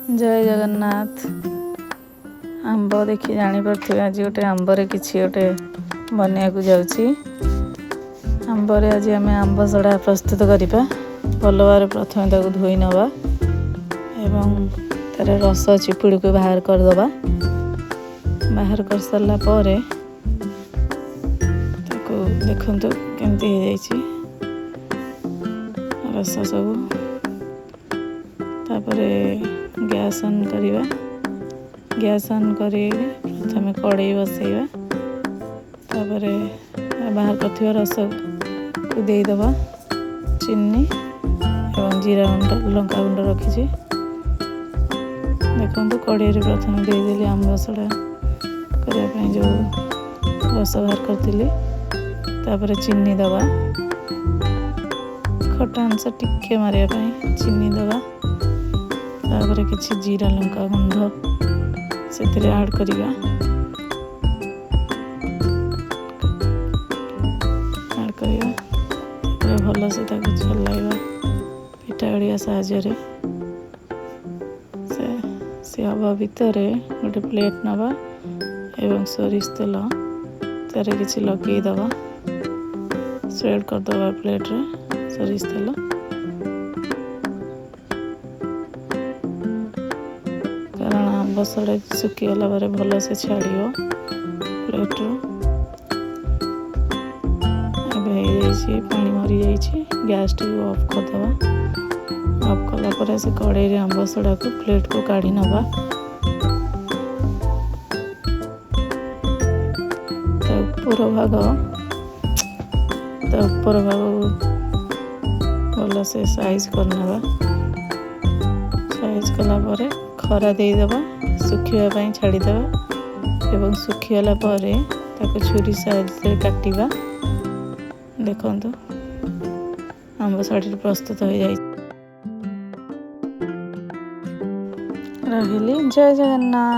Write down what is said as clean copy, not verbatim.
जय जगन्नाथ। आंब देखी जापर आज गोटे आंबर किसी गोटे बनया जाऊँगी। आंबर आज आम आंब सड़ा प्रस्तुत करवा। भल भाव प्रथम धोई नवा एवं तार रस चिपुड़ी को बाहर करदे। बाहर कर सारा पर देखु केमती रस सब। तापर गैस ऑन करवा। गैस ऑन कर प्रथम कड़ाई बसैवा। तापर बाहर कर रस को देदबा। चीनी एवं जीरा गुंड लंका गुंड रखी। देखो कड़ाई प्रथम देदेली आंब सड़ा करने जो रस बाहर करी। तापर चीनी दबा। खटा अंश टिके मारे चीनी दबा। तापर किसी जीरा लंका गुंड से ऐड करवा। ऐड करवा भल से चलाइबा पिठाड़िया साहाय्य से हवा भितर गोटे प्लेट नवा एवं सोरिष तेल तार किसी लगे दबा। स्प्रेड करदे प्लेट रे सोरिष तेल। कारण आंब सड़ा सुखीगला भल से छाड़ प्लेट रू। पानी मरी जाइए। गैस टी ऑफ करदे। ऑफ कला से कड़ाई आंब सड़ा को प्लेट को काढ़ी नवा। ऊपर भाग भल से साइज करना। साइज कला खरा देदेबा। सुखापी छाड़ीदे एवं सुखीगला छुरी साइज काटिबा। देखो आंब सड़ी प्रस्तुत हो जाए। रहिली। जय जगन्नाथ।